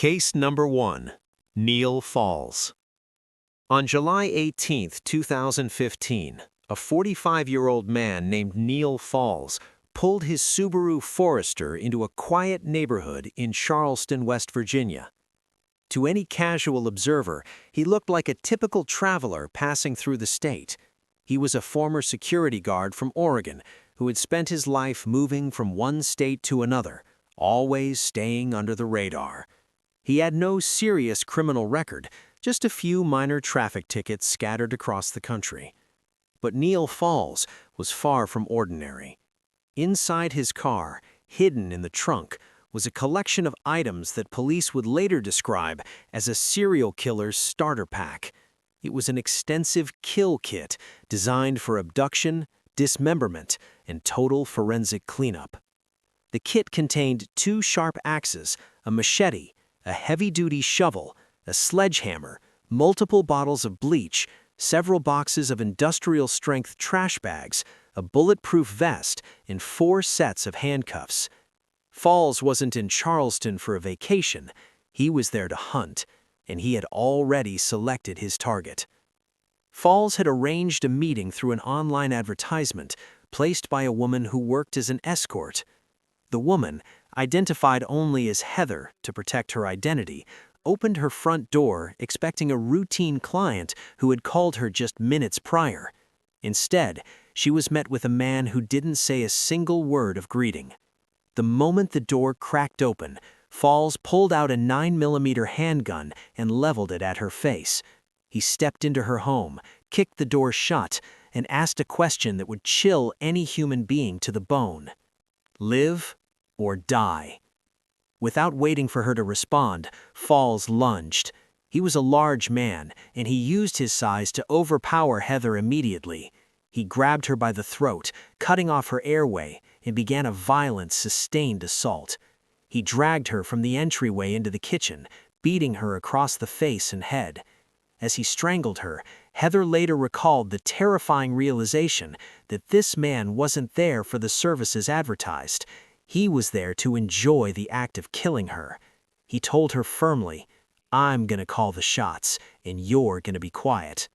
Case number 1. Neal Falls. On July 18, 2015, a 45-year-old man named Neal Falls pulled his Subaru Forester into a quiet neighborhood in Charleston, West Virginia. To any casual observer, he looked like a typical traveler passing through the state. He was a former security guard from Oregon who had spent his life moving from one state to another, always staying under the radar. He had no serious criminal record, just a few minor traffic tickets scattered across the country. But Neal Falls was far from ordinary. Inside his car, hidden in the trunk, was a collection of items that police would later describe as a serial killer's starter pack. It was an extensive kill kit designed for abduction, dismemberment, and total forensic cleanup. The kit contained 2 sharp axes, a machete, a heavy-duty shovel, a sledgehammer, multiple bottles of bleach, several boxes of industrial-strength trash bags, a bulletproof vest, and 4 sets of handcuffs. Falls wasn't in Charleston for a vacation. He was there to hunt, and he had already selected his target. Falls had arranged a meeting through an online advertisement placed by a woman who worked as an escort. The woman, identified only as Heather to protect her identity, opened her front door expecting a routine client who had called her just minutes prior. Instead, she was met with a man who didn't say a single word of greeting. The moment the door cracked open, Falls pulled out a 9mm handgun and leveled it at her face. He stepped into her home, kicked the door shut, and asked a question that would chill any human being to the bone. Live or die? Without waiting for her to respond, Falls lunged. He was a large man, and he used his size to overpower Heather immediately. He grabbed her by the throat, cutting off her airway, and began a violent, sustained assault. He dragged her from the entryway into the kitchen, beating her across the face and head. As he strangled her, Heather later recalled the terrifying realization that this man wasn't there for the services advertised. He was there to enjoy the act of killing her. He told her firmly, "I'm gonna call the shots, and you're gonna be quiet."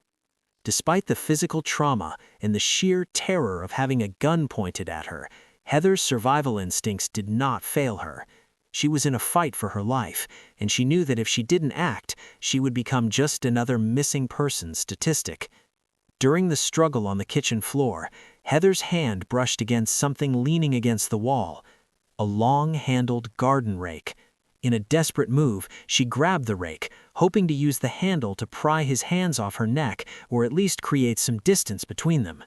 Despite the physical trauma and the sheer terror of having a gun pointed at her, Heather's survival instincts did not fail her. She was in a fight for her life, and she knew that if she didn't act, she would become just another missing person statistic. During the struggle on the kitchen floor, Heather's hand brushed against something leaning against the wall, a long-handled garden rake. In a desperate move, she grabbed the rake, hoping to use the handle to pry his hands off her neck or at least create some distance between them.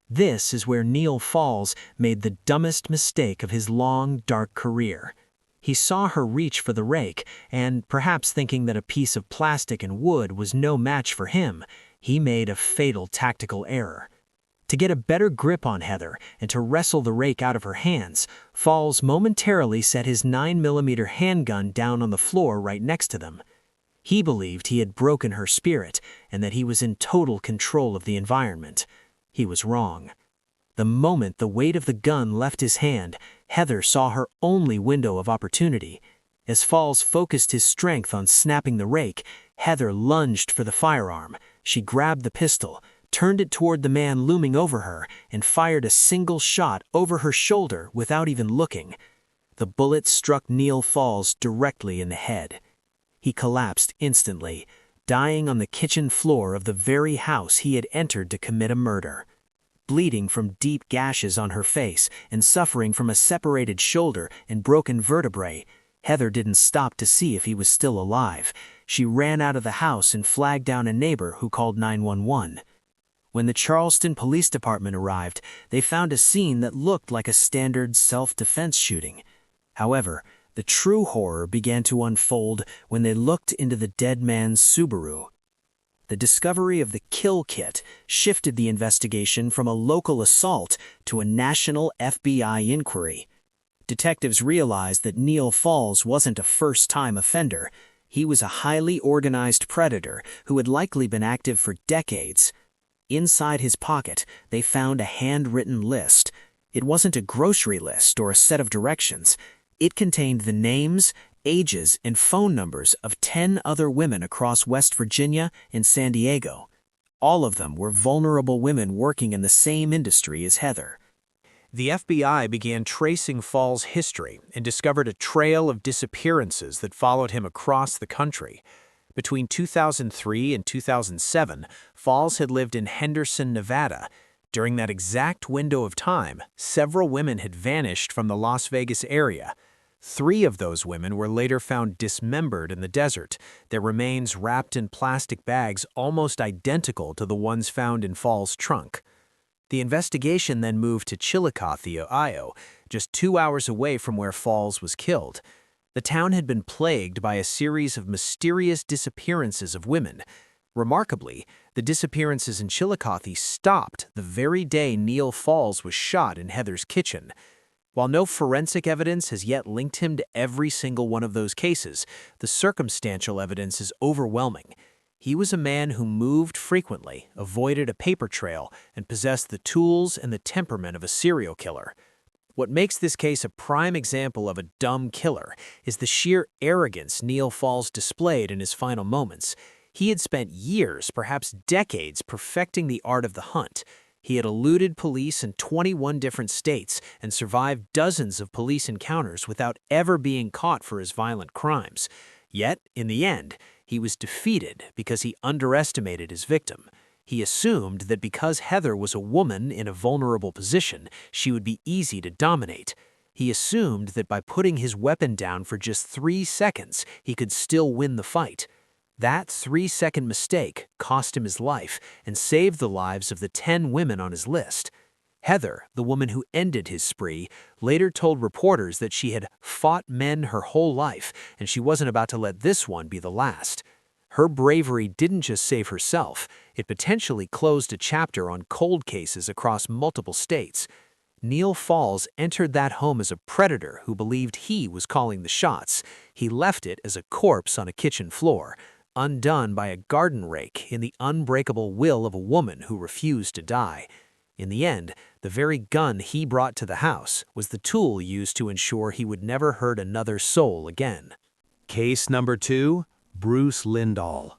This is where Neal Falls made the dumbest mistake of his long, dark career. He saw her reach for the rake, and perhaps thinking that a piece of plastic and wood was no match for him, he made a fatal tactical error. To get a better grip on Heather and to wrestle the rake out of her hands, Falls momentarily set his 9mm handgun down on the floor right next to them. He believed he had broken her spirit and that he was in total control of the environment. He was wrong. The moment the weight of the gun left his hand, Heather saw her only window of opportunity. As Falls focused his strength on snapping the rake, Heather lunged for the firearm. She grabbed the pistol, turned it toward the man looming over her, and fired a single shot over her shoulder without even looking. The bullet struck Neal Falls directly in the head. He collapsed instantly, dying on the kitchen floor of the very house he had entered to commit a murder. Bleeding from deep gashes on her face and suffering from a separated shoulder and broken vertebrae, Heather didn't stop to see if he was still alive. She ran out of the house and flagged down a neighbor who called 911. When the Charleston Police Department arrived, they found a scene that looked like a standard self-defense shooting. However, the true horror began to unfold when they looked into the dead man's Subaru. The discovery of the kill kit shifted the investigation from a local assault to a national FBI inquiry. Detectives realized that Neal Falls wasn't a first-time offender. He was a highly organized predator who had likely been active for decades. Inside his pocket, they found a handwritten list. It wasn't a grocery list or a set of directions. It contained the names, ages, and phone numbers of 10 other women across West Virginia and San Diego. All of them were vulnerable women working in the same industry as Heather. The FBI began tracing Fall's history and discovered a trail of disappearances that followed him across the country. Between 2003 and 2007, Falls had lived in Henderson, Nevada. During that exact window of time, several women had vanished from the Las Vegas area. 3 of those women were later found dismembered in the desert, their remains wrapped in plastic bags almost identical to the ones found in Fall's trunk. The investigation then moved to Chillicothe, Ohio, just 2 hours away from where Falls was killed. The town had been plagued by a series of mysterious disappearances of women. Remarkably, the disappearances in Chillicothe stopped the very day Neal Falls was shot in Heather's kitchen. While no forensic evidence has yet linked him to every single one of those cases, the circumstantial evidence is overwhelming. He was a man who moved frequently, avoided a paper trail, and possessed the tools and the temperament of a serial killer. What makes this case a prime example of a dumb killer is the sheer arrogance Neal Falls displayed in his final moments. He had spent years, perhaps decades, perfecting the art of the hunt. He had eluded police in 21 different states and survived dozens of police encounters without ever being caught for his violent crimes. Yet, in the end, he was defeated because he underestimated his victim. He assumed that because Heather was a woman in a vulnerable position, she would be easy to dominate. He assumed that by putting his weapon down for just 3 seconds, he could still win the fight. That 3-second mistake cost him his life and saved the lives of the 10 women on his list. Heather, the woman who ended his spree, later told reporters that she had fought men her whole life and she wasn't about to let this one be the last. Her bravery didn't just save herself, it potentially closed a chapter on cold cases across multiple states. Neal Falls entered that home as a predator who believed he was calling the shots. He left it as a corpse on a kitchen floor, undone by a garden rake in the unbreakable will of a woman who refused to die. In the end, the very gun he brought to the house was the tool used to ensure he would never hurt another soul again. Case number 2, Bruce Lindahl.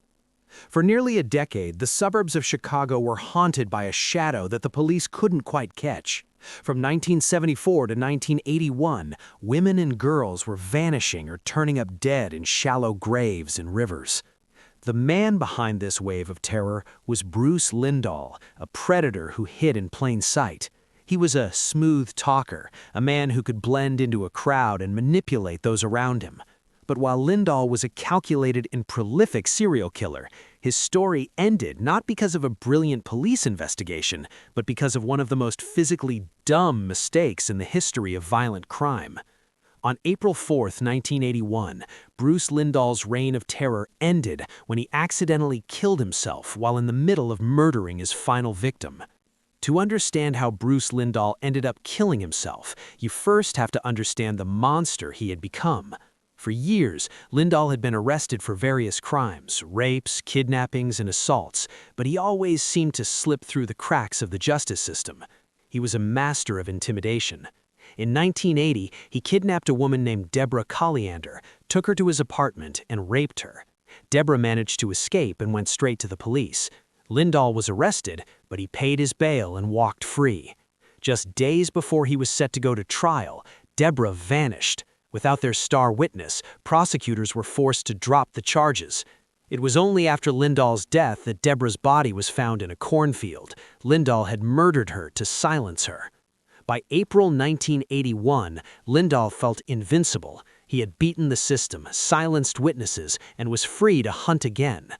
For nearly a decade, the suburbs of Chicago were haunted by a shadow that the police couldn't quite catch. From 1974 to 1981, women and girls were vanishing or turning up dead in shallow graves and rivers. The man behind this wave of terror was Bruce Lindahl, a predator who hid in plain sight. He was a smooth talker, a man who could blend into a crowd and manipulate those around him. But while Lindahl was a calculated and prolific serial killer, his story ended not because of a brilliant police investigation, but because of one of the most physically dumb mistakes in the history of violent crime. On April 4, 1981, Bruce Lindahl's reign of terror ended when he accidentally killed himself while in the middle of murdering his final victim. To understand how Bruce Lindahl ended up killing himself, you first have to understand the monster he had become. For years, Lindahl had been arrested for various crimes, rapes, kidnappings, and assaults, but he always seemed to slip through the cracks of the justice system. He was a master of intimidation. In 1980, he kidnapped a woman named Deborah Colliander, took her to his apartment, and raped her. Deborah managed to escape and went straight to the police. Lindahl was arrested, but he paid his bail and walked free. Just days before he was set to go to trial, Deborah vanished. Without their star witness, prosecutors were forced to drop the charges. It was only after Lindahl's death that Deborah's body was found in a cornfield. Lindahl had murdered her to silence her. By April 1981, Lindahl felt invincible. He had beaten the system, silenced witnesses, and was free to hunt again.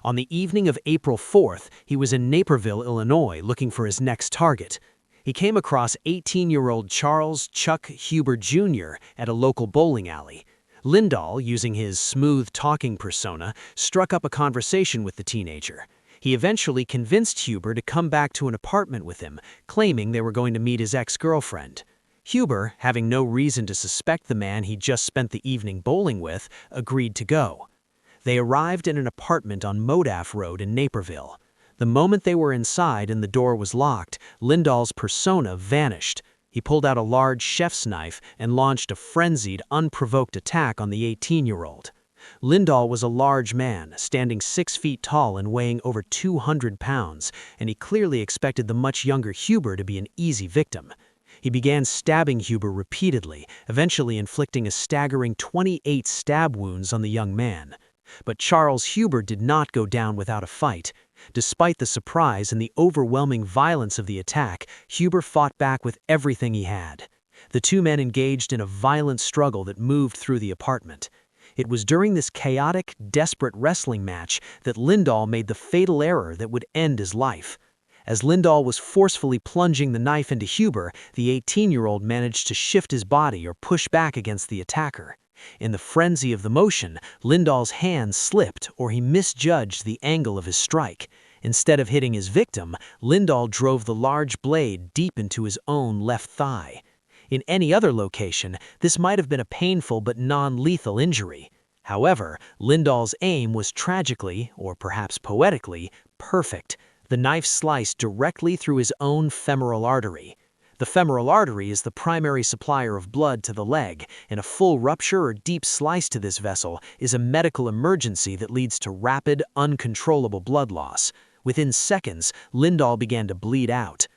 On the evening of April 4th, he was in Naperville, Illinois, looking for his next target. He came across 18-year-old Charles Chuck Huber Jr. at a local bowling alley. Lindahl, using his smooth-talking persona, struck up a conversation with the teenager. He eventually convinced Huber to come back to an apartment with him, claiming they were going to meet his ex-girlfriend. Huber, having no reason to suspect the man he'd just spent the evening bowling with, agreed to go. They arrived at an apartment on Modaff Road in Naperville. The moment they were inside and the door was locked, Lindahl's persona vanished. He pulled out a large chef's knife and launched a frenzied, unprovoked attack on the 18-year-old. Lindahl was a large man, standing 6 feet tall and weighing over 200 pounds, and he clearly expected the much younger Huber to be an easy victim. He began stabbing Huber repeatedly, eventually inflicting a staggering 28 stab wounds on the young man. But Charles Huber did not go down without a fight. Despite the surprise and the overwhelming violence of the attack, Huber fought back with everything he had. The two men engaged in a violent struggle that moved through the apartment. It was during this chaotic, desperate wrestling match that Lindahl made the fatal error that would end his life. As Lindahl was forcefully plunging the knife into Huber, the 18-year-old managed to shift his body or push back against the attacker. In the frenzy of the motion, Lindahl's hand slipped or he misjudged the angle of his strike. Instead of hitting his victim, Lindahl drove the large blade deep into his own left thigh. In any other location, this might have been a painful but non-lethal injury. However, Lindahl's aim was tragically, or perhaps poetically, perfect. The knife sliced directly through his own femoral artery. The femoral artery is the primary supplier of blood to the leg, and a full rupture or deep slice to this vessel is a medical emergency that leads to rapid, uncontrollable blood loss. Within seconds, Lindahl began to bleed out.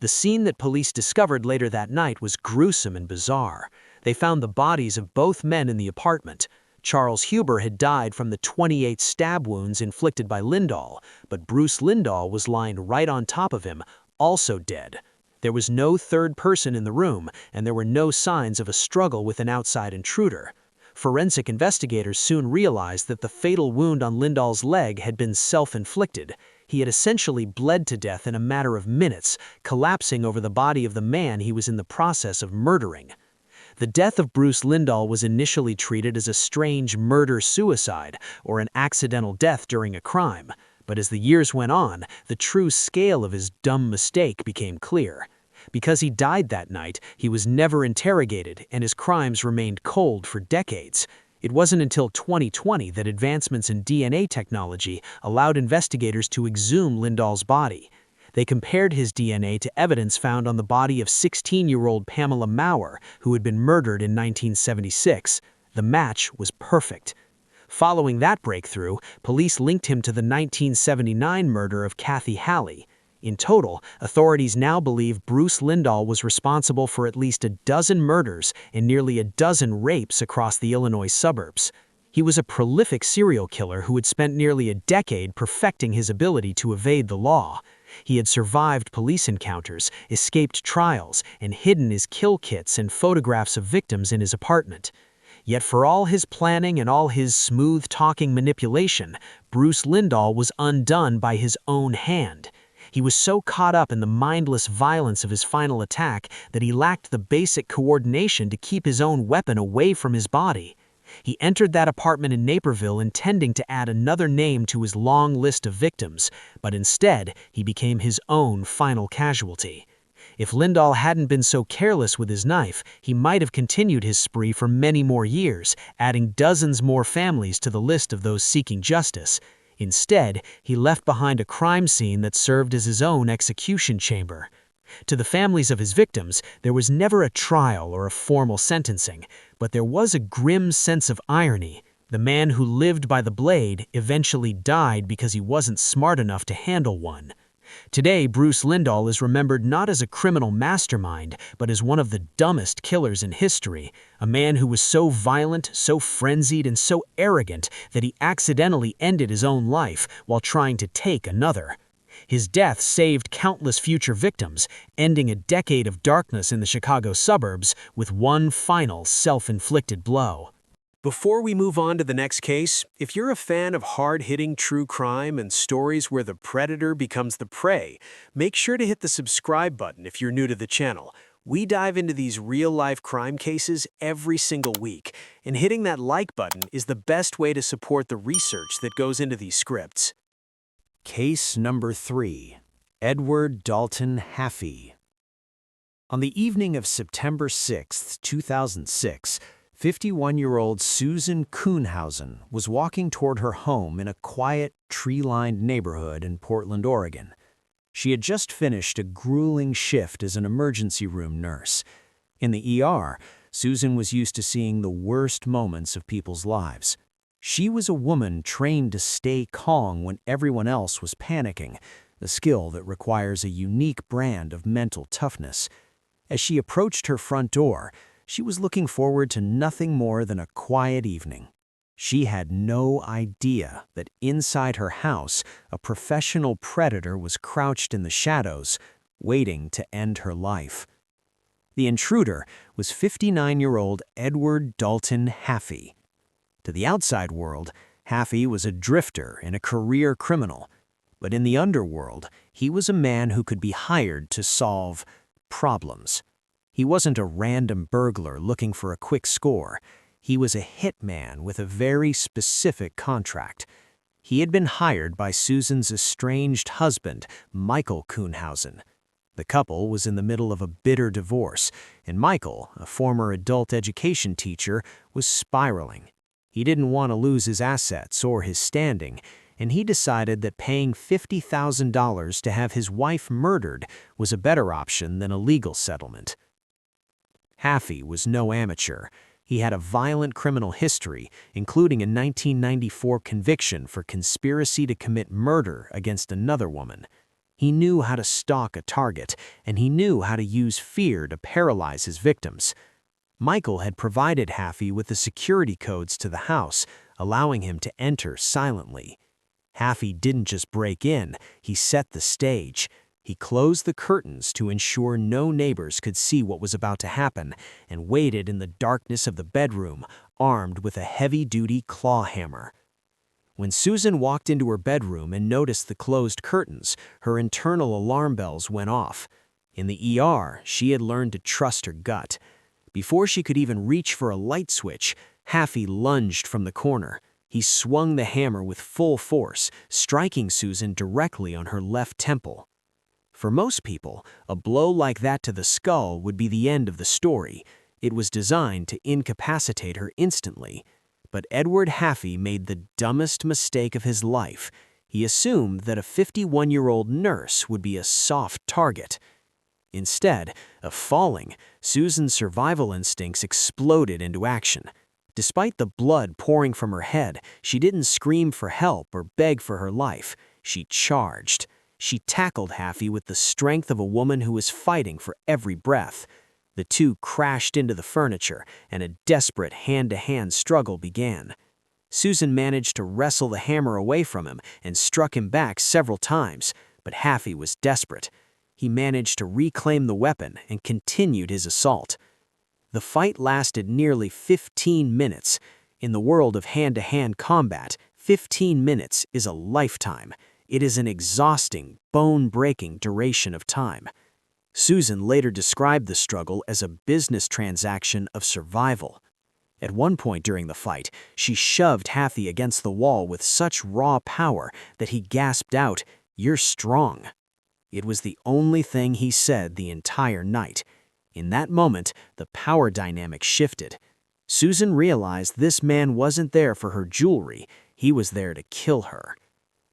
The scene that police discovered later that night was gruesome and bizarre. They found the bodies of both men in the apartment. Charles Huber had died from the 28 stab wounds inflicted by Lindahl, but Bruce Lindahl was lying right on top of him, also dead. There was no third person in the room, and there were no signs of a struggle with an outside intruder. Forensic investigators soon realized that the fatal wound on Lindahl's leg had been self-inflicted. He had essentially bled to death in a matter of minutes, collapsing over the body of the man he was in the process of murdering. The death of Bruce Lindahl was initially treated as a strange murder-suicide or an accidental death during a crime. But as the years went on, the true scale of his dumb mistake became clear. Because he died that night, he was never interrogated and his crimes remained cold for decades. It wasn't until 2020 that advancements in DNA technology allowed investigators to exhume Lindahl's body. They compared his DNA to evidence found on the body of 16-year-old Pamela Maurer, who had been murdered in 1976. The match was perfect. Following that breakthrough, police linked him to the 1979 murder of Kathy Halley. In total, authorities now believe Bruce Lindahl was responsible for at least a dozen murders and nearly a dozen rapes across the Illinois suburbs. He was a prolific serial killer who had spent nearly a decade perfecting his ability to evade the law. He had survived police encounters, escaped trials, and hidden his kill kits and photographs of victims in his apartment. Yet for all his planning and all his smooth-talking manipulation, Bruce Lindahl was undone by his own hand. He was so caught up in the mindless violence of his final attack that he lacked the basic coordination to keep his own weapon away from his body. He entered that apartment in Naperville intending to add another name to his long list of victims, but instead he became his own final casualty. If Lindahl hadn't been so careless with his knife, he might have continued his spree for many more years, adding dozens more families to the list of those seeking justice. Instead, he left behind a crime scene that served as his own execution chamber. To the families of his victims, there was never a trial or a formal sentencing, but there was a grim sense of irony. The man who lived by the blade eventually died because he wasn't smart enough to handle one. Today, Bruce Lindahl is remembered not as a criminal mastermind, but as one of the dumbest killers in history, a man who was so violent, so frenzied, and so arrogant that he accidentally ended his own life while trying to take another. His death saved countless future victims, ending a decade of darkness in the Chicago suburbs with one final self-inflicted blow. Before we move on to the next case, if you're a fan of hard-hitting true crime and stories where the predator becomes the prey, make sure to hit the subscribe button if you're new to the channel. We dive into these real-life crime cases every single week, and hitting that like button is the best way to support the research that goes into these scripts. Case number 3. Edward Dalton Haffey. On the evening of September 6, 2006, 51-year-old Susan Kuhnhausen was walking toward her home in a quiet, tree-lined neighborhood in Portland, Oregon. She had just finished a grueling shift as an emergency room nurse. In the ER, Susan was used to seeing the worst moments of people's lives. She was a woman trained to stay calm when everyone else was panicking, a skill that requires a unique brand of mental toughness. As she approached her front door, she was looking forward to nothing more than a quiet evening. She had no idea that inside her house, a professional predator was crouched in the shadows, waiting to end her life. The intruder was 59-year-old Edward Dalton Haffey. To the outside world, Haffey was a drifter and a career criminal. But in the underworld, he was a man who could be hired to solve problems. He wasn't a random burglar looking for a quick score. He was a hitman with a very specific contract. He had been hired by Susan's estranged husband, Michael Kuhnhausen. The couple was in the middle of a bitter divorce, and Michael, a former adult education teacher, was spiraling. He didn't want to lose his assets or his standing, and he decided that paying $50,000 to have his wife murdered was a better option than a legal settlement. Haffey was no amateur. He had a violent criminal history, including a 1994 conviction for conspiracy to commit murder against another woman. He knew how to stalk a target, and he knew how to use fear to paralyze his victims. Michael had provided Haffey with the security codes to the house, allowing him to enter silently. Haffey didn't just break in, he set the stage. He closed the curtains to ensure no neighbors could see what was about to happen, and waited in the darkness of the bedroom, armed with a heavy-duty claw hammer. When Susan walked into her bedroom and noticed the closed curtains, her internal alarm bells went off. In the ER, she had learned to trust her gut. Before she could even reach for a light switch, Haffey lunged from the corner. He swung the hammer with full force, striking Susan directly on her left temple. For most people, a blow like that to the skull would be the end of the story. It was designed to incapacitate her instantly. But Edward Haffey made the dumbest mistake of his life. He assumed that a 51-year-old nurse would be a soft target. Instead of falling, Susan's survival instincts exploded into action. Despite the blood pouring from her head, she didn't scream for help or beg for her life. She charged. She tackled Haffey with the strength of a woman who was fighting for every breath. The two crashed into the furniture, and a desperate hand-to-hand struggle began. Susan managed to wrestle the hammer away from him and struck him back several times, but Haffey was desperate. He managed to reclaim the weapon and continued his assault. The fight lasted nearly 15 minutes. In the world of hand-to-hand combat, 15 minutes is a lifetime. It is an exhausting, bone-breaking duration of time. Susan later described the struggle as a business transaction of survival. At one point during the fight, she shoved Haffey against the wall with such raw power that he gasped out, "You're strong." It was the only thing he said the entire night. In that moment, the power dynamic shifted. Susan realized this man wasn't there for her jewelry, he was there to kill her.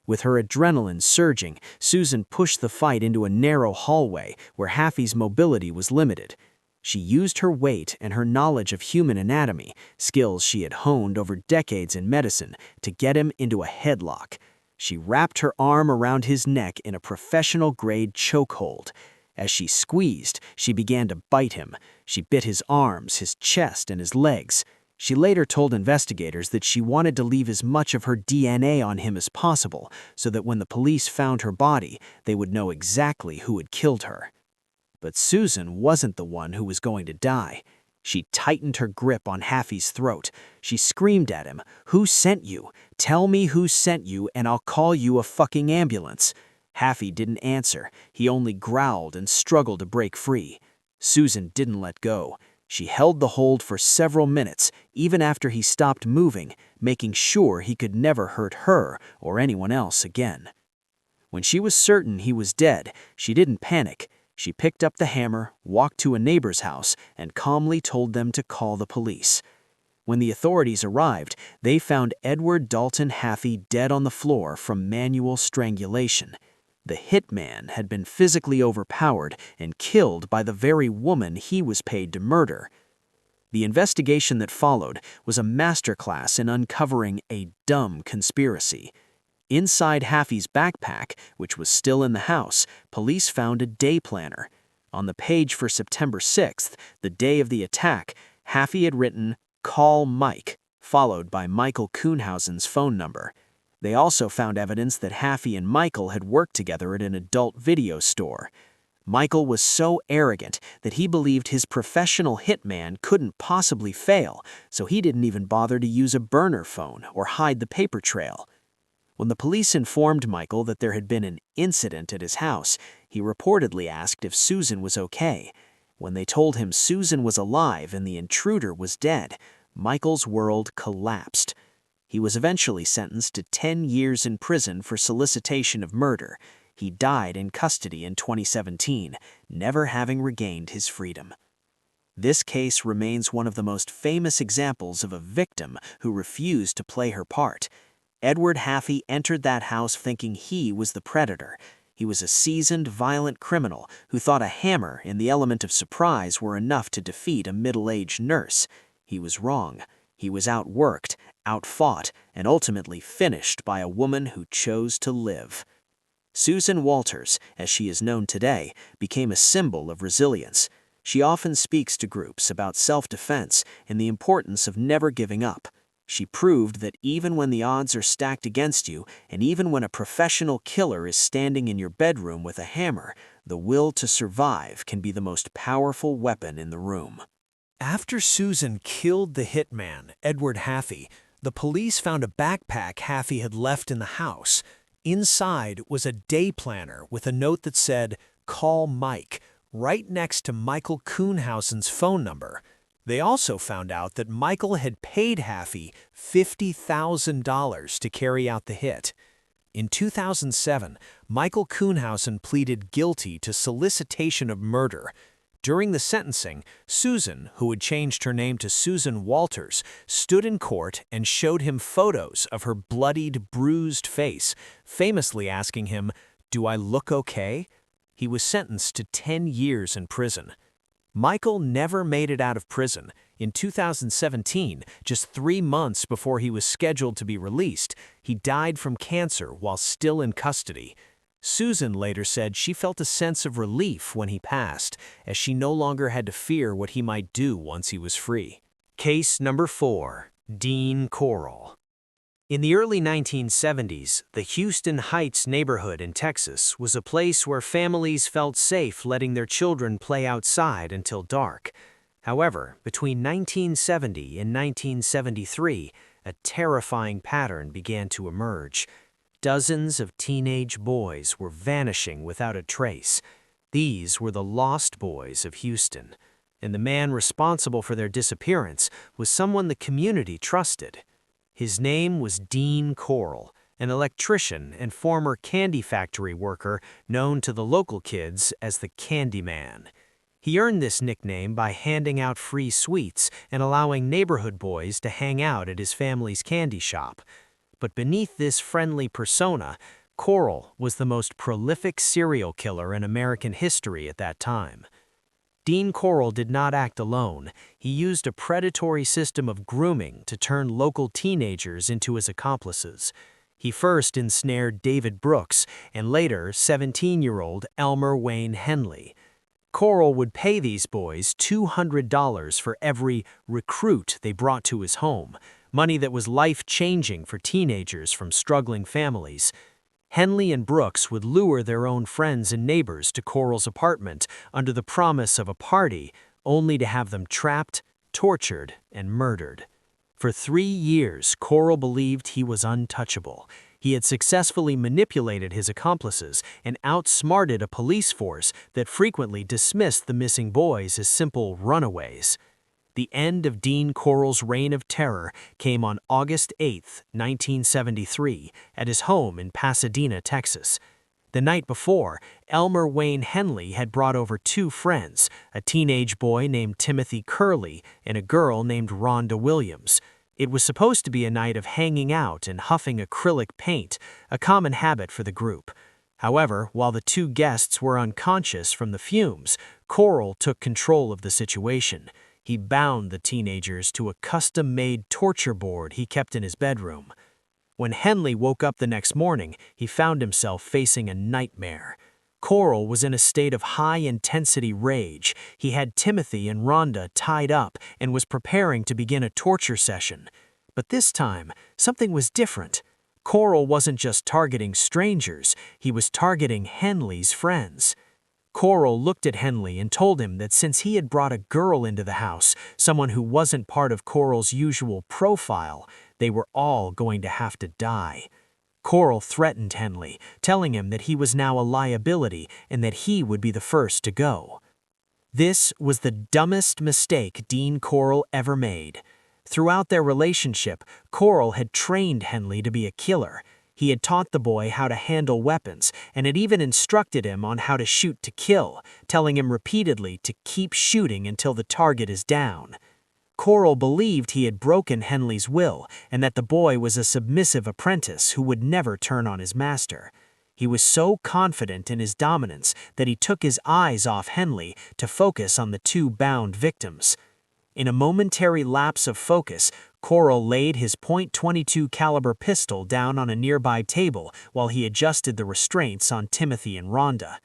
With her adrenaline surging, Susan pushed the fight into a narrow hallway where Haffey's mobility was limited. She used her weight and her knowledge of human anatomy, skills she had honed over decades in medicine, to get him into a headlock. She wrapped her arm around his neck in a professional-grade chokehold. As she squeezed, she began to bite him. She bit his arms, his chest, and his legs. She later told investigators that she wanted to leave as much of her DNA on him as possible, so that when the police found her body, they would know exactly who had killed her. But Susan wasn't the one who was going to die. She tightened her grip on Haffey's throat. She screamed at him, "Who sent you? Tell me who sent you and I'll call you a fucking ambulance." Haffey didn't answer. He only growled and struggled to break free. Susan didn't let go. She held the hold for several minutes, even after he stopped moving, making sure he could never hurt her or anyone else again. When she was certain he was dead, she didn't panic. She picked up the hammer, walked to a neighbor's house, and calmly told them to call the police. When the authorities arrived, they found Edward Dalton Haffey dead on the floor from manual strangulation. The hitman had been physically overpowered and killed by the very woman he was paid to murder. The investigation that followed was a masterclass in uncovering a dumb conspiracy. Inside Haffey's backpack, which was still in the house, police found a day planner. On the page for September 6th, the day of the attack, Haffey had written, "Call Mike," followed by Michael Kuhnhausen's phone number. They also found evidence that Haffey and Michael had worked together at an adult video store. Michael was so arrogant that he believed his professional hitman couldn't possibly fail, so he didn't even bother to use a burner phone or hide the paper trail. When the police informed Michael that there had been an incident at his house, he reportedly asked if Susan was okay. When they told him Susan was alive and the intruder was dead, Michael's world collapsed. He was eventually sentenced to 10 years in prison for solicitation of murder. He died in custody in 2017, never having regained his freedom. This case remains one of the most famous examples of a victim who refused to play her part. Edward Haffey entered that house thinking he was the predator. He was a seasoned, violent criminal who thought a hammer and the element of surprise were enough to defeat a middle-aged nurse. He was wrong. He was outworked, outfought, and ultimately finished by a woman who chose to live. Susan Walters, as she is known today, became a symbol of resilience. She often speaks to groups about self-defense and the importance of never giving up. She proved that even when the odds are stacked against you, and even when a professional killer is standing in your bedroom with a hammer, the will to survive can be the most powerful weapon in the room. After Susan killed the hitman, Edward Haffey, the police found a backpack Haffey had left in the house. Inside was a day planner with a note that said, "Call Mike," right next to Michael Kuhnhausen's phone number. They also found out that Michael had paid Haffey $50,000 to carry out the hit. In 2007, Michael Kuhnhausen pleaded guilty to solicitation of murder. During the sentencing, Susan, who had changed her name to Susan Walters, stood in court and showed him photos of her bloodied, bruised face, famously asking him, "Do I look okay?" He was sentenced to 10 years in prison. Michael never made it out of prison. In 2017, just 3 months before he was scheduled to be released, he died from cancer while still in custody. Susan later said she felt a sense of relief when he passed, as she no longer had to fear what he might do once he was free. Case number 4. Dean Corll. In the early 1970s, the Houston Heights neighborhood in Texas was a place where families felt safe letting their children play outside until dark. However, between 1970 and 1973, a terrifying pattern began to emerge. Dozens of teenage boys were vanishing without a trace. These were the Lost Boys of Houston, and the man responsible for their disappearance was someone the community trusted. His name was Dean Corll, an electrician and former candy factory worker known to the local kids as the Candy Man. He earned this nickname by handing out free sweets and allowing neighborhood boys to hang out at his family's candy shop. But beneath this friendly persona, Corll was the most prolific serial killer in American history at that time. Dean Corll did not act alone. He used a predatory system of grooming to turn local teenagers into his accomplices. He first ensnared David Brooks and later 17-year-old Elmer Wayne Henley. Corll would pay these boys $200 for every recruit they brought to his home, money that was life-changing for teenagers from struggling families. Henley and Brooks would lure their own friends and neighbors to Corll's apartment under the promise of a party, only to have them trapped, tortured, and murdered. For 3 years, Corll believed he was untouchable. He had successfully manipulated his accomplices and outsmarted a police force that frequently dismissed the missing boys as simple runaways. The end of Dean Corll's reign of terror came on August 8, 1973, at his home in Pasadena, Texas. The night before, Elmer Wayne Henley had brought over 2 friends, a teenage boy named Timothy Curley and a girl named Rhonda Williams. It was supposed to be a night of hanging out and huffing acrylic paint, a common habit for the group. However, while the two guests were unconscious from the fumes, Corll took control of the situation. He bound the teenagers to a custom-made torture board he kept in his bedroom. When Henley woke up the next morning, he found himself facing a nightmare. Corll was in a state of high-intensity rage. He had Timothy and Rhonda tied up and was preparing to begin a torture session. But this time, something was different. Corll wasn't just targeting strangers, he was targeting Henley's friends. Corll looked at Henley and told him that since he had brought a girl into the house, someone who wasn't part of Corll's usual profile, they were all going to have to die. Corll threatened Henley, telling him that he was now a liability and that he would be the first to go. This was the dumbest mistake Dean Corll ever made. Throughout their relationship, Corll had trained Henley to be a killer. He had taught the boy how to handle weapons and had even instructed him on how to shoot to kill, telling him repeatedly to keep shooting until the target is down. Corll believed he had broken Henley's will and that the boy was a submissive apprentice who would never turn on his master. He was so confident in his dominance that he took his eyes off Henley to focus on the two bound victims. In a momentary lapse of focus, Corll laid his .22 caliber pistol down on a nearby table while he adjusted the restraints on Timothy and Rhonda.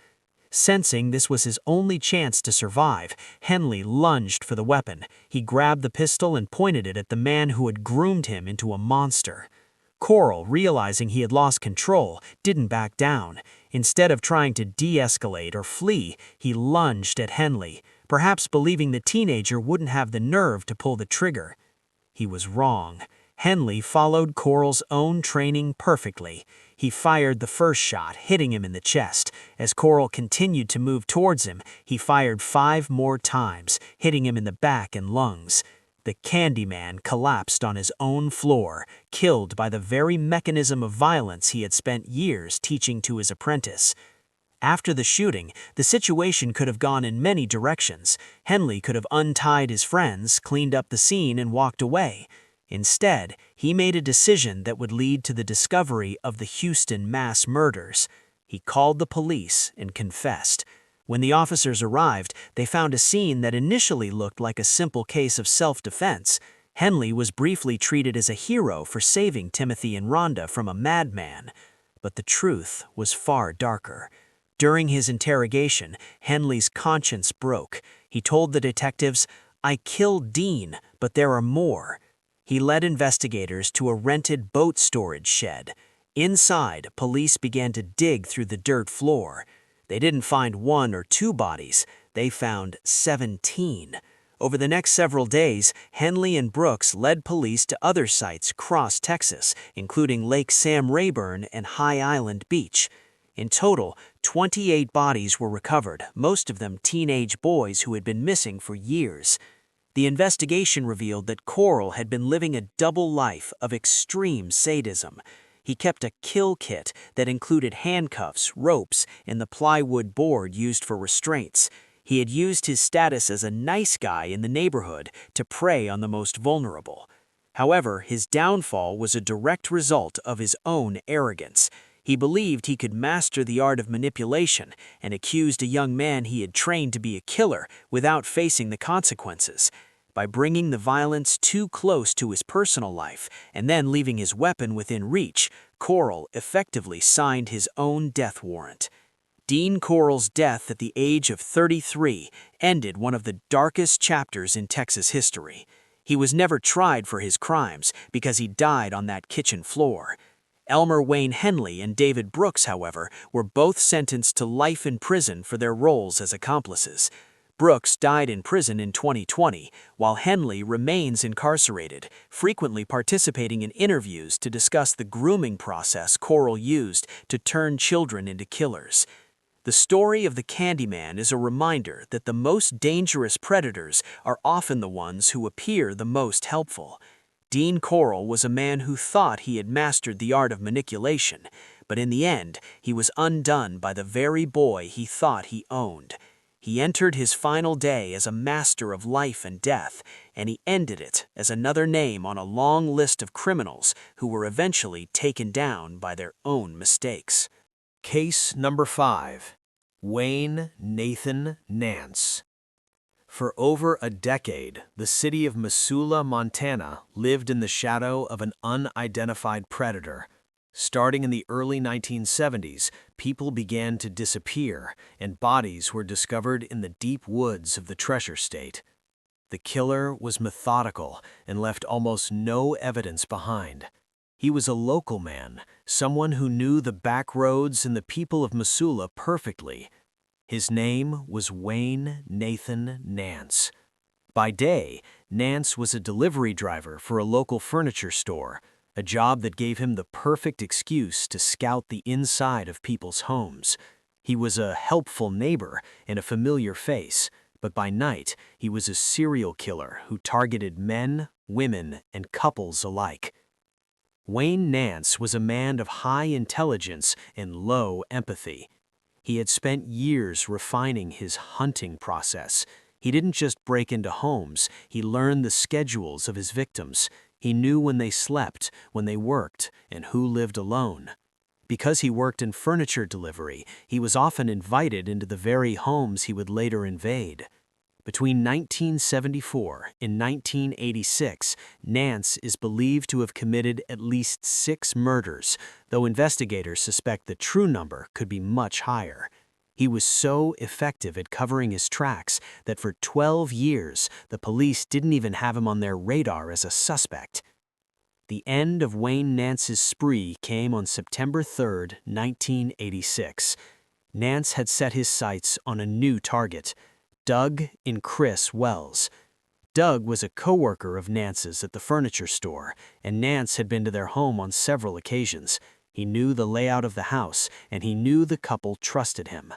Sensing this was his only chance to survive, Henley lunged for the weapon. He grabbed the pistol and pointed it at the man who had groomed him into a monster. Corll, realizing he had lost control, didn't back down. Instead of trying to de-escalate or flee, he lunged at Henley, perhaps believing the teenager wouldn't have the nerve to pull the trigger. He was wrong. Henley followed Corll's own training perfectly. He fired the first shot, hitting him in the chest. As Corll continued to move towards him, he fired 5 more times, hitting him in the back and lungs. The Candyman collapsed on his own floor, killed by the very mechanism of violence he had spent years teaching to his apprentice. After the shooting, the situation could have gone in many directions. Henley could have untied his friends, cleaned up the scene, and walked away. Instead, he made a decision that would lead to the discovery of the Houston mass murders. He called the police and confessed. When the officers arrived, they found a scene that initially looked like a simple case of self-defense. Henley was briefly treated as a hero for saving Timothy and Rhonda from a madman. But the truth was far darker. During his interrogation, Henley's conscience broke. He told the detectives, "I killed Dean, but there are more." He led investigators to a rented boat storage shed. Inside, police began to dig through the dirt floor. They didn't find 1 or 2 bodies. They found 17. Over the next several days, Henley and Brooks led police to other sites across Texas, including Lake Sam Rayburn and High Island Beach. In total, 28 bodies were recovered, most of them teenage boys who had been missing for years. The investigation revealed that Corll had been living a double life of extreme sadism. He kept a kill kit that included handcuffs, ropes, and the plywood board used for restraints. He had used his status as a nice guy in the neighborhood to prey on the most vulnerable. However, his downfall was a direct result of his own arrogance. He believed he could master the art of manipulation and accused a young man he had trained to be a killer without facing the consequences. By bringing the violence too close to his personal life and then leaving his weapon within reach, Corll effectively signed his own death warrant. Dean Corll's death at the age of 33 ended one of the darkest chapters in Texas history. He was never tried for his crimes because he died on that kitchen floor. Elmer Wayne Henley and David Brooks, however, were both sentenced to life in prison for their roles as accomplices. Brooks died in prison in 2020, while Henley remains incarcerated, frequently participating in interviews to discuss the grooming process Corll used to turn children into killers. The story of the Candyman is a reminder that the most dangerous predators are often the ones who appear the most helpful. Dean Corll was a man who thought he had mastered the art of manipulation, but in the end, he was undone by the very boy he thought he owned. He entered his final day as a master of life and death, and he ended it as another name on a long list of criminals who were eventually taken down by their own mistakes. Case number 5. Wayne Nathan Nance. For over a decade, the city of Missoula, Montana, lived in the shadow of an unidentified predator. Starting in the early 1970s, people began to disappear, and bodies were discovered in the deep woods of the Treasure State. The killer was methodical and left almost no evidence behind. He was a local man, someone who knew the back roads and the people of Missoula perfectly. His name was Wayne Nathan Nance. By day, Nance was a delivery driver for a local furniture store, a job that gave him the perfect excuse to scout the inside of people's homes. He was a helpful neighbor and a familiar face, but by night, he was a serial killer who targeted men, women, and couples alike. Wayne Nance was a man of high intelligence and low empathy. He had spent years refining his hunting process. He didn't just break into homes, he learned the schedules of his victims. He knew when they slept, when they worked, and who lived alone. Because he worked in furniture delivery, he was often invited into the very homes he would later invade. Between 1974 and 1986, Nance is believed to have committed at least 6 murders, though investigators suspect the true number could be much higher. He was so effective at covering his tracks that for 12 years, the police didn't even have him on their radar as a suspect. The end of Wayne Nance's spree came on September 3, 1986. Nance had set his sights on a new target, Doug and Chris Wells. Doug was a coworker of Nance's at the furniture store, and Nance had been to their home on several occasions. He knew the layout of the house, and he knew the couple trusted him.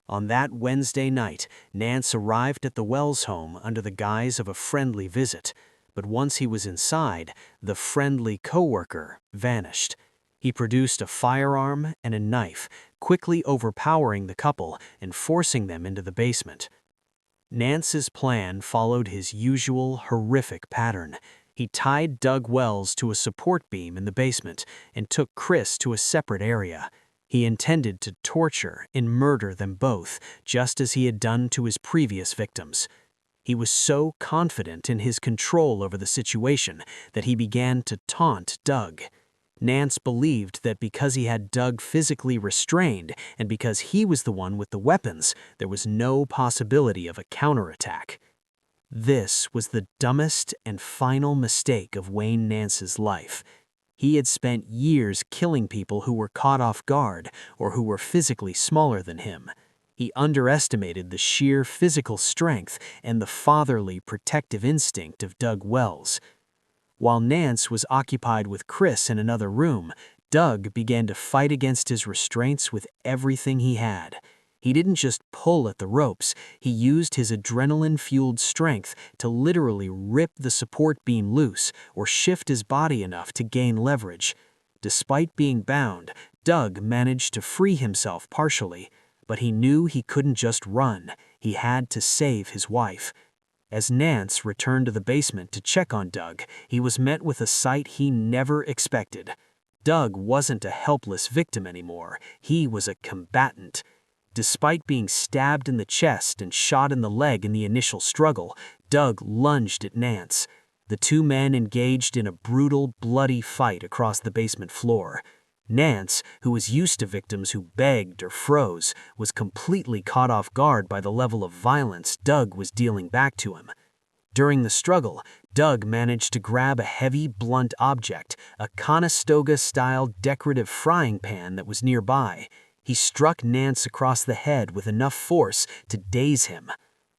On that Wednesday night, Nance arrived at the Wells home under the guise of a friendly visit, but once he was inside, the friendly coworker vanished. He produced a firearm and a knife, quickly overpowering the couple and forcing them into the basement. Nance's plan followed his usual horrific pattern. He tied Doug Wells to a support beam in the basement and took Chris to a separate area. He intended to torture and murder them both, just as he had done to his previous victims. He was so confident in his control over the situation that he began to taunt Doug. Nance believed that because he had Doug physically restrained and because he was the one with the weapons, there was no possibility of a counterattack. This was the dumbest and final mistake of Wayne Nance's life. He had spent years killing people who were caught off guard or who were physically smaller than him. He underestimated the sheer physical strength and the fatherly protective instinct of Doug Wells. While Nance was occupied with Chris in another room, Doug began to fight against his restraints with everything he had. He didn't just pull at the ropes, he used his adrenaline-fueled strength to literally rip the support beam loose or shift his body enough to gain leverage. Despite being bound, Doug managed to free himself partially, but he knew he couldn't just run, he had to save his wife. As Nance returned to the basement to check on Doug, he was met with a sight he never expected. Doug wasn't a helpless victim anymore, he was a combatant. Despite being stabbed in the chest and shot in the leg in the initial struggle, Doug lunged at Nance. The two men engaged in a brutal, bloody fight across the basement floor. Nance, who was used to victims who begged or froze, was completely caught off guard by the level of violence Doug was dealing back to him. During the struggle, Doug managed to grab a heavy, blunt object, a Conestoga-style decorative frying pan that was nearby. He struck Nance across the head with enough force to daze him.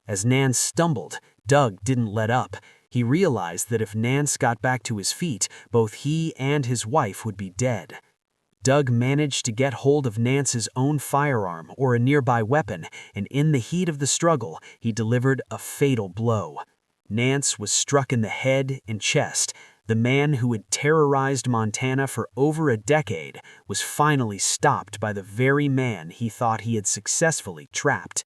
As Nance stumbled, Doug didn't let up. He realized that if Nance got back to his feet, both he and his wife would be dead. Doug managed to get hold of Nance's own firearm or a nearby weapon, and in the heat of the struggle, he delivered a fatal blow. Nance was struck in the head and chest. The man who had terrorized Montana for over a decade was finally stopped by the very man he thought he had successfully trapped.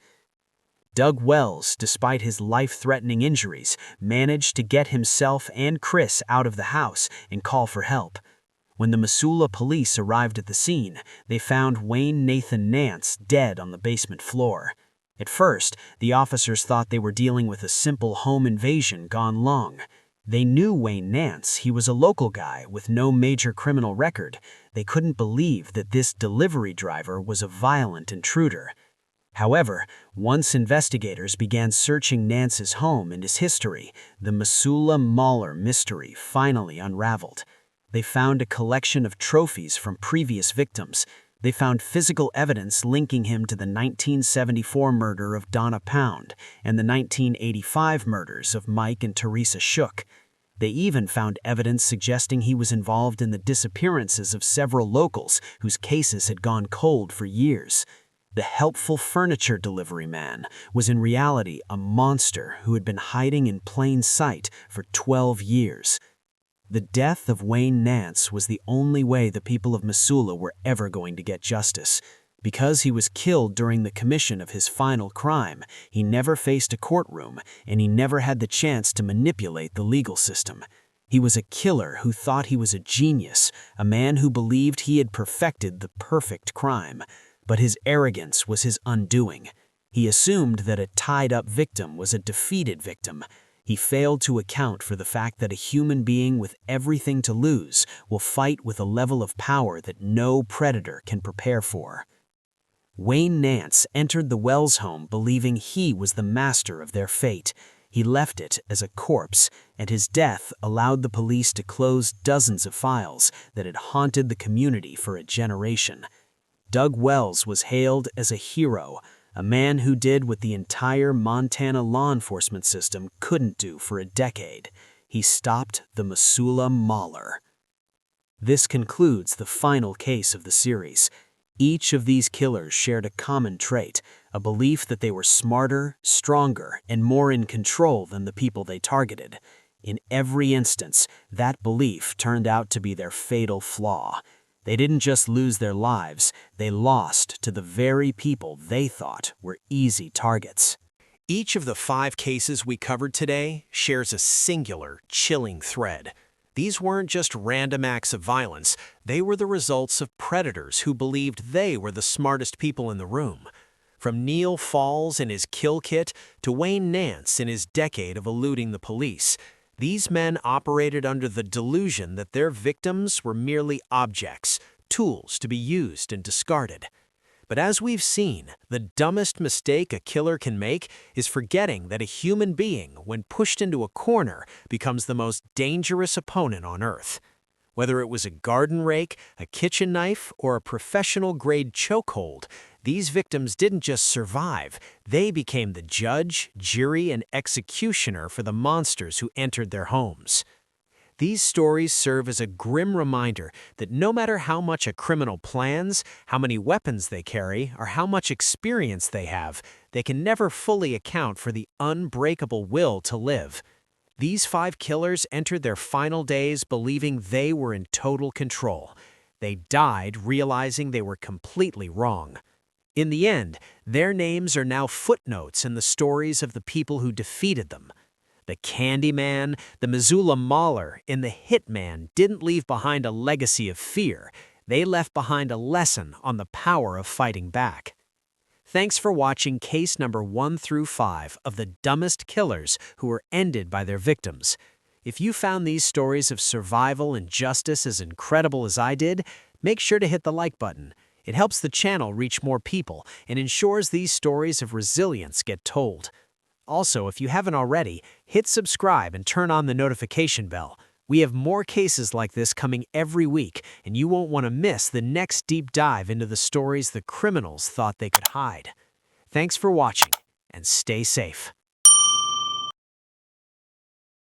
Doug Wells, despite his life-threatening injuries, managed to get himself and Chris out of the house and call for help. When the Missoula police arrived at the scene, they found Wayne Nathan Nance dead on the basement floor. At first, the officers thought they were dealing with a simple home invasion gone wrong. They knew Wayne Nance. He was a local guy with no major criminal record. They couldn't believe that this delivery driver was a violent intruder. However, once investigators began searching Nance's home and his history, the Missoula Mauler mystery finally unraveled. They found a collection of trophies from previous victims. They found physical evidence linking him to the 1974 murder of Donna Pound and the 1985 murders of Mike and Teresa Shook. They even found evidence suggesting he was involved in the disappearances of several locals whose cases had gone cold for years. The helpful furniture delivery man was in reality a monster who had been hiding in plain sight for 12 years. The death of Wayne Nance was the only way the people of Missoula were ever going to get justice. Because he was killed during the commission of his final crime, he never faced a courtroom, and he never had the chance to manipulate the legal system. He was a killer who thought he was a genius, a man who believed he had perfected the perfect crime. But his arrogance was his undoing. He assumed that a tied-up victim was a defeated victim. He failed to account for the fact that a human being with everything to lose will fight with a level of power that no predator can prepare for. Wayne Nance entered the Wells home believing he was the master of their fate. He left it as a corpse, and his death allowed the police to close dozens of files that had haunted the community for a generation. Doug Wells was hailed as a hero, a man who did what the entire Montana law enforcement system couldn't do for a decade. He stopped the Missoula Mauler. This concludes the final case of the series. Each of these killers shared a common trait, a belief that they were smarter, stronger, and more in control than the people they targeted. In every instance, that belief turned out to be their fatal flaw. They didn't just lose their lives, they lost to the very people they thought were easy targets. Each of the 5 cases we covered today shares a singular, chilling thread. These weren't just random acts of violence, they were the results of predators who believed they were the smartest people in the room. From Neal Falls and his kill kit to Wayne Nance in his decade of eluding the police, these men operated under the delusion that their victims were merely objects, tools to be used and discarded. But as we've seen, the dumbest mistake a killer can make is forgetting that a human being, when pushed into a corner, becomes the most dangerous opponent on Earth. Whether it was a garden rake, a kitchen knife, or a professional-grade chokehold, these victims didn't just survive, they became the judge, jury, and executioner for the monsters who entered their homes. These stories serve as a grim reminder that no matter how much a criminal plans, how many weapons they carry, or how much experience they have, they can never fully account for the unbreakable will to live. These 5 killers entered their final days believing they were in total control. They died realizing they were completely wrong. In the end, their names are now footnotes in the stories of the people who defeated them. The Candyman, the Missoula Mauler, and the Hitman didn't leave behind a legacy of fear. They left behind a lesson on the power of fighting back. Thanks for watching case number 1 through 5 of the dumbest killers who were ended by their victims. If you found these stories of survival and justice as incredible as I did, make sure to hit the like button. It helps the channel reach more people and ensures these stories of resilience get told. Also, if you haven't already, hit subscribe and turn on the notification bell. We have more cases like this coming every week, and you won't want to miss the next deep dive into the stories the criminals thought they could hide. Thanks for watching, and stay safe.